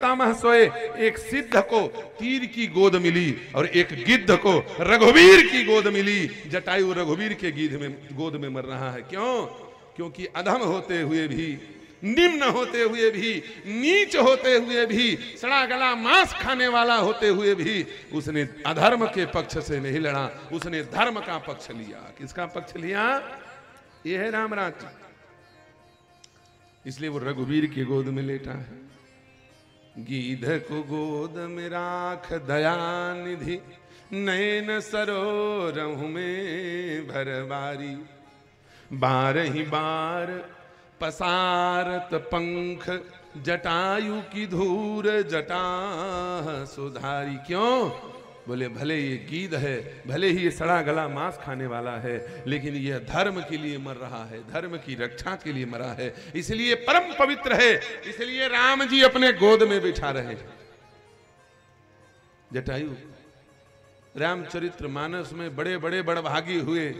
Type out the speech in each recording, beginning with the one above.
पितामह सोए, एक सिद्ध को तीर की गोद मिली और एक गिद्ध को रघुवीर की गोद मिली। जटायु रघुवीर के गोद में मर रहा है। क्यों? क्योंकि अधम होते हुए भी, निम्न होते हुए भी, नीच होते हुए भी, सड़ा गला मांस खाने वाला होते हुए भी उसने अधर्म के पक्ष से नहीं लड़ा, उसने धर्म का पक्ष लिया। किसका पक्ष लिया? यह है रामराज। इसलिए वो रघुवीर की गोद में लेटा है। गीध को गोद में राख दयानिधि, नैन सरोरहु में भरबारी। बारही बार पसारत पंख, जटायु की धूर जटा सुधारी। क्यों? बोले भले ये गीध है, भले ही ये सड़ा गला मांस खाने वाला है, लेकिन ये धर्म के लिए मर रहा है, धर्म की रक्षा के लिए मरा है, इसलिए परम पवित्र है। इसलिए राम जी अपने गोद में बिठा रहे हैं। जटायु रामचरित्र मानस में बड़े बड़े बड़भागी हुए,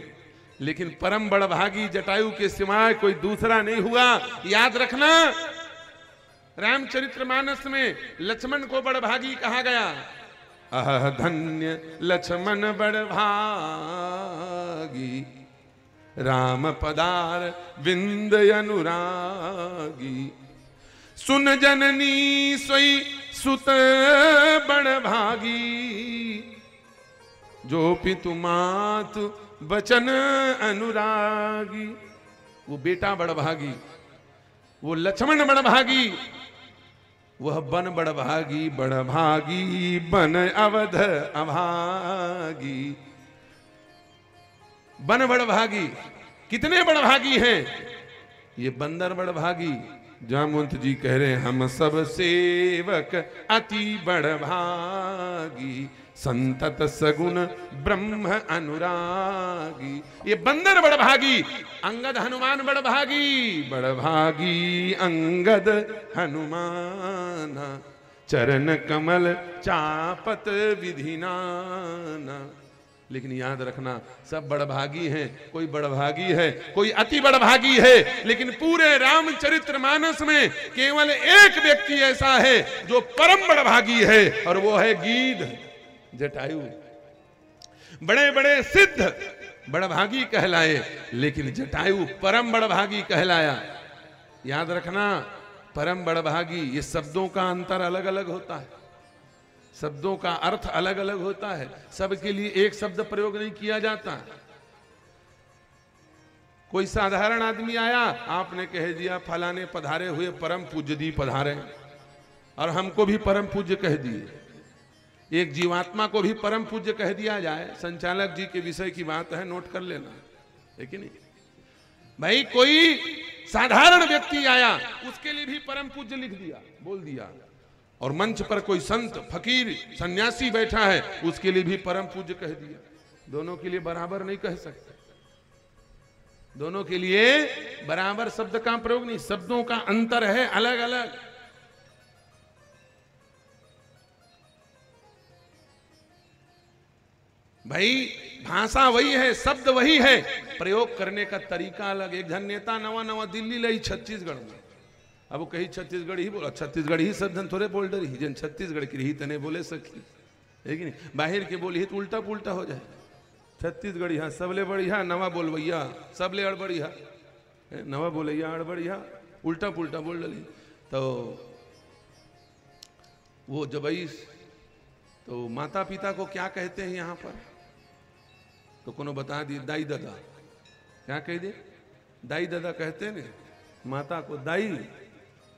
लेकिन परम बड़भागी जटायु के सिवाय कोई दूसरा नहीं हुआ। याद रखना, रामचरित्र मानस में लक्ष्मण को बड़भागी कहा गया। अह धन्य लक्ष्मण बड़भागी, राम पदार विंद अनुरागी। सुन जननी सोई सुत बड़भागी, जो पितु मातु बचन अनुरागी। वो बेटा बड़भागी, वो लक्ष्मण बड़भागी, वह बन बड़भागी, बड़भागी बन अवध अभागी। बन बड़भागी, कितने बड़भागी हैं? ये बंदर बड़भागी। जामवंत जी कह रहे हैं, हम सब सेवक अति बड़भागी, संतत सगुण ब्रह्म अनुरागी। ये बंदर बड़भागी, अंगद हनुमान बड़भागी, बड़भागी अंगद हनुमाना। चरण कमल चापत विधिनाना। लेकिन याद रखना, सब बड़भागी हैं। कोई बड़भागी है, कोई अति बड़भागी है, लेकिन पूरे रामचरित्र मानस में केवल एक व्यक्ति ऐसा है जो परम बड़भागी है, और वो है गीध, जटायु। बड़े बड़े सिद्ध बड़भागी कहलाए, लेकिन जटायु परम बड़भागी कहलाया। याद रखना, परम बड़भागी, ये शब्दों का अंतर अलग अलग होता है, शब्दों का अर्थ अलग अलग होता है, सबके लिए एक शब्द प्रयोग नहीं किया जाता। कोई साधारण आदमी आया, आपने कह दिया फलाने पधारे हुए परम पूज्य दी पधारे, और हमको भी परम पूज्य कह दिए। एक जीवात्मा को भी परम पूज्य कह दिया जाए, संचालक जी के विषय की बात है, नोट कर लेना, है कि नहीं भाई? कोई साधारण व्यक्ति आया, उसके लिए भी परम पूज्य लिख दिया, बोल दिया। और मंच पर कोई संत, फकीर, सन्यासी बैठा है, उसके लिए भी परम पूज्य कह दिया। दोनों के लिए बराबर नहीं कह सकते, दोनों के लिए बराबर शब्द का प्रयोग नहीं, शब्दों का अंतर है अलग अलग। भाई भाषा वही है, शब्द वही है, प्रयोग करने का तरीका अलग। एक जन नेता नवा नवा दिल्ली लाई छत्तीसगढ़ में, अब वो कही छत्तीसगढ़ ही बोला, छत्तीसगढ़ ही सब जन थोड़े बोल डरी, जन छत्तीसगढ़ की रही तने बोले सकी, है कि नहीं? बाहर के बोली तो उल्टा पुल्टा हो जाए। छत्तीसगढ़ी हाँ सबले बढ़िया, नवा बोलवैया सबले अड़बड़िया, नवा बोलैया अड़बड़िया, उल्टा पुल्टा बोल डली। तो वो जबई तो माता पिता को क्या कहते हैं यहाँ पर? तो कोनो बता दिए, दाई दादा। क्या कह दिए? दाई दादा कहते हैं, माता को दाई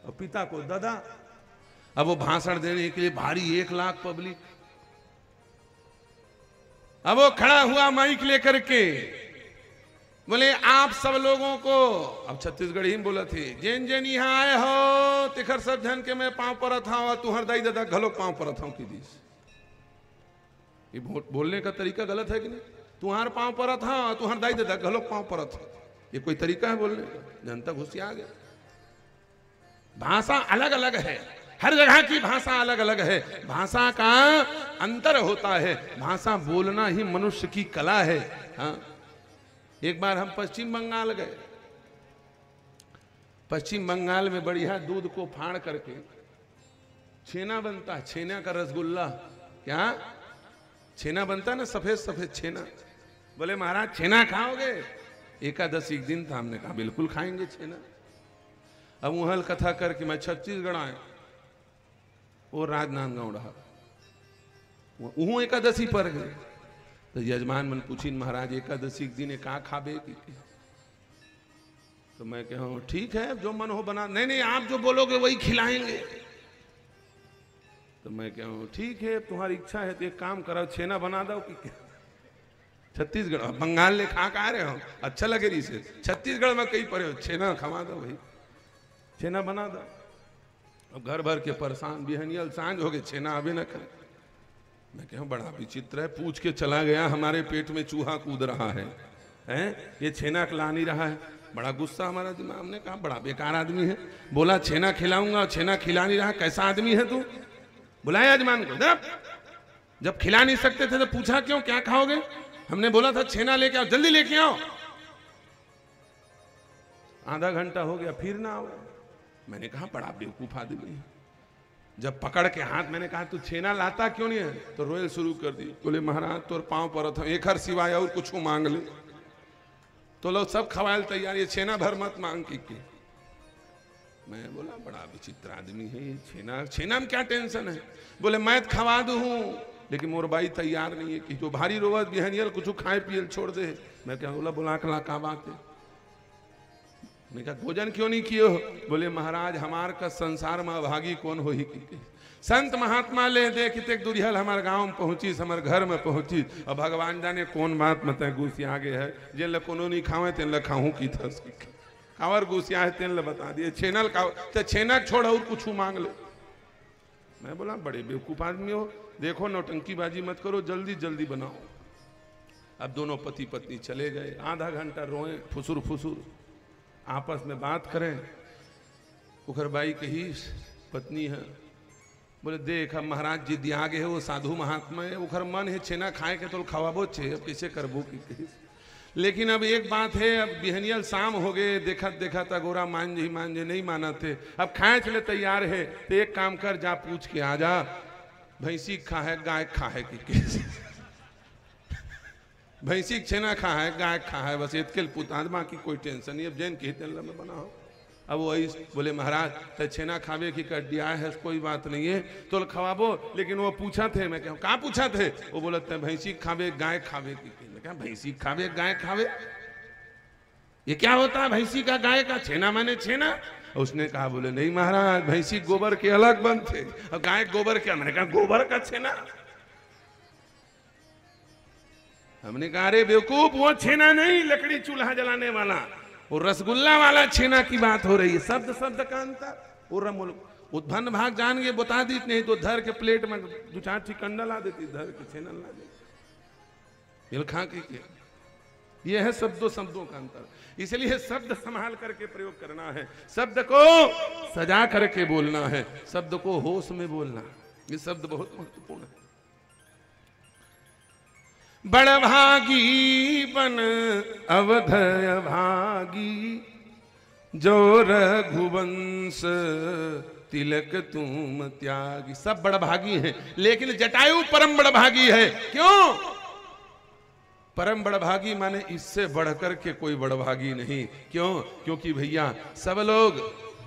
और पिता को दादा। अब वो भाषण देने के लिए भारी 1 लाख पब्लिक, अब वो खड़ा हुआ माइक लेकर के, बोले आप सब लोगों को, अब छत्तीसगढ़ ही बोला थे, जैन जैन यहाँ आए हो तिखर सब जन के मैं पांव पर था, और तुहर दाई दादा घलो पांव पर था की दिस। ये बोलने का तरीका गलत है कि नहीं? तुम्हार पांव पर था, तुहर दाई दादा घलो पांव पर था, ये कोई तरीका है बोलने का? जनता घुसिया आ गया। भाषा अलग अलग है, हर जगह की भाषा अलग अलग है, भाषा का अंतर होता है। भाषा बोलना ही मनुष्य की कला है। हाँ, एक बार हम पश्चिम बंगाल गए, पश्चिम बंगाल में बढ़िया दूध को फाड़ करके छेना बनता है, छेना का रसगुल्ला, क्या छेना बनता ना, सफेद सफेद छेना। बोले महाराज छेना खाओगे? एकादशी एक दिन था, हमने कहा बिल्कुल खाएंगे छेना। अब वहल कथा करके मैं छत्तीसगढ़ आया, वो राजनांदगांव रहा, वो एकादशी पर गए। तो यजमान मन पूछी महाराज एकादशी एक दिन का खाबे की? तो मैं कहा ठीक है जो मन हो बना। नहीं नहीं आप जो बोलोगे वही खिलाएंगे। तो मैं कहूँ ठीक है तुम्हारी इच्छा है तो एक काम करो छेना बना दो कि क्या? छत्तीसगढ़ बंगाल ले खा रहे हो, अच्छा लगे रही से छत्तीसगढ़ में कहीं पड़े हो, छेना खवा दो भाई, छेना बना दो। अब घर भर के परेशान, बिहनियल सांझ हो गए, छेना अभी न करे। मैं कहूँ बड़ा विचित्र है, पूछ के चला गया हमारे पेट में चूहा कूद रहा है, हैं ये छेना खिला नहीं रहा है। बड़ा गुस्सा हमारा दिमाग, हमने कहा बड़ा बेकार आदमी है, बोला छेना खिलाऊंगा, छेना खिला नहीं रहा, कैसा आदमी है तू? बुलाया यजमान को, जब खिला नहीं सकते थे तो पूछा क्यों, क्या खाओगे? हमने बोला था छेना लेके आओ, जल्दी लेके आओ। आधा घंटा हो गया फिर ना आओ। मैंने कहा बड़ा बेवकूफ आदमी है। जब पकड़ के हाथ मैंने कहा तू छेना लाता क्यों नहीं है, तो रोयल शुरू कर दी। बोले महाराज तोर पांव पर था, एक हर सिवाय और कुछ मांग ले। तो लोग सब खवायल तैयार, ये छेना भर मत मांग की। मैं बोला बड़ा विचित्र आदमी है ये, छेना में क्या टेंशन है? बोले मैं खवा दू हूं, लेकिन मोर बाई तैयार नहीं है कि जो भारी रोवत बिहनियल कुछ खाए पियल छोड़ दे। मैं क्या बोला बुला कला का बात है? मैं कहा भोजन क्यों नहीं किए हो? बोले महाराज हमार का संसार में अभागी कौन हो ही की? संत महात्मा ले देखते दुरिहल हमारे गांव में पहुंची, हमारे घर में पहुंची, और भगवान जाने कौन बात मत गुस्सी आगे है, जिन ल कोनो नहीं खावे तेन ल खाऊं की थस खावर गुस्सिया है तेन ल बता दिए छेनल का, तो छेना छोड़ और कुछ मांग ले। मैं बोला बड़े बेवकूफ आदमी हो, देखो नौटंकीबाजी मत करो, जल्दी जल्दी बनाओ। अब दोनों पति पत्नी चले गए, आधा घंटा रोए फुसुर फुसुर, आपस में बात करें। उखरबाई कही पत्नी है, बोले देख अब महाराज जी दिया गए है, वो साधु महात्मा है, उखर मन है छेना खाए के तो खवाबो छे, अब कैसे करबो की? लेकिन अब एक बात है, अब बिहनियल शाम हो गए, देखा देखा था गोरा मान जे नहीं माना थे, अब खाए चले तैयार है। तो एक काम कर जा पूछ के आ जा भैंसी खा है गाय खा है कि भैंसी छेना खा है गाय खा है, बस इतके पुतादमा की कोई टेंशन नहीं। अब जैन के तेल में बनाओ। अब वही बोले महाराज तो छेना खावे की कर दिया है, कोई बात नहीं है तो खवाबो। लेकिन वो पूछा थे, मैं कहूँ कहाँ पूछा थे? वो बोलते भैंसी खावे गाय खावे की। मैं क्या भैंसी खावे गाय खावे, ये क्या होता है भैंसी का गाय का? छेना माने छेना। उसने कहा बोले नहीं महाराज भैंसी गोबर के अलग बनते और गाय गोबर क्या? मैंने कहा गोबर का छेना। हमने कहा अरे बेवकूफ वो छेना नहीं, लकड़ी चूल्हा जलाने वाला, वो रसगुल्ला वाला छेना की बात हो रही है। शब्द शब्द का अंतर। उद्भन्न भाग जान के बता दी, नहीं तो धर के प्लेट में दो चार चिकंडा ला देती, धर के छेना ला देती खा के। ये है शब्दों का अंतर। इसलिए शब्द संभाल करके प्रयोग करना है, शब्द को सजा करके बोलना है, शब्द को होश में बोलना। ये शब्द बहुत महत्वपूर्ण है। बड़भागी बन अवधय भागी, जो रघुवंश तिलक तुम त्यागी। सब बड़भागी हैं, लेकिन जटायु परम बड़भागी है। क्यों परम बड़भागी? माने इससे बढ़कर के कोई बड़भागी नहीं। क्यों? क्योंकि भैया सब लोग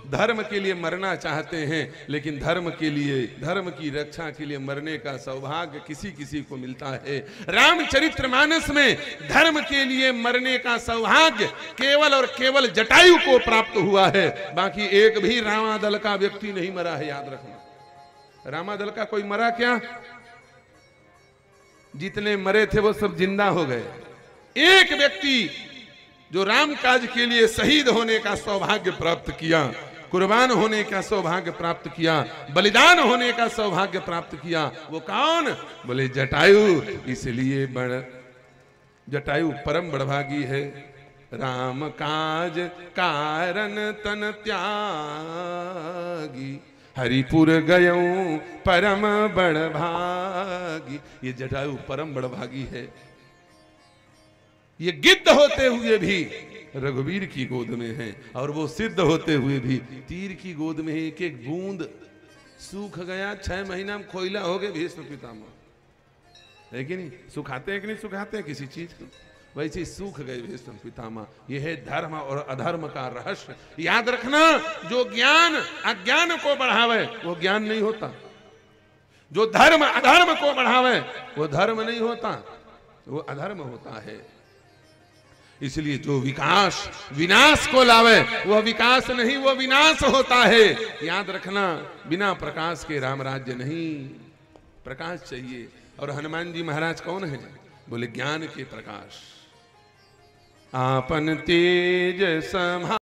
धर्म के लिए मरना चाहते हैं, लेकिन धर्म के लिए, धर्म की रक्षा के लिए मरने का सौभाग्य किसी किसी को मिलता है। रामचरितमानस में धर्म के लिए मरने का सौभाग्य केवल और केवल जटायु को प्राप्त हुआ है, बाकी एक भी रामादल का व्यक्ति नहीं मरा है। याद रखना, रामादल का कोई मरा क्या? जितने मरे थे वो सब जिंदा हो गए। एक व्यक्ति जो राम काज के लिए शहीद होने का सौभाग्य प्राप्त किया, कुर्बान होने का सौभाग्य प्राप्त किया, बलिदान होने का सौभाग्य प्राप्त किया, वो कौन? बोले जटायु। इसलिए जटायु परम बड़भागी है। राम काज कारण तन त्यागी, हरिपुर गयऊं परम बड़भागी। ये जटायु परम बड़भागी है। ये गिद्ध होते हुए भी रघुवीर की गोद में है, और वो सिद्ध होते हुए भी तीर की गोद में है। एक एक बूंद सूख गया 6 महीना में खोइला हो गए भीष्म पितामह, है कि नहीं? सुखाते हैं कि नहीं सुखाते हैं किसी चीज को? वैसे ही सूख गए भीष्म पितामह। यह है धर्म और अधर्म का रहस्य। याद रखना, जो ज्ञान अज्ञान को बढ़ावे वो ज्ञान नहीं होता, जो धर्म अधर्म को बढ़ावे वो धर्म नहीं होता, वो अधर्म होता है। इसलिए जो विकास विनाश को लावे वह विकास नहीं, वो विनाश होता है। याद रखना, बिना प्रकाश के राम राज्य नहीं, प्रकाश चाहिए। और हनुमान जी महाराज कौन है? बोले ज्ञान के प्रकाश। आपन तेज समा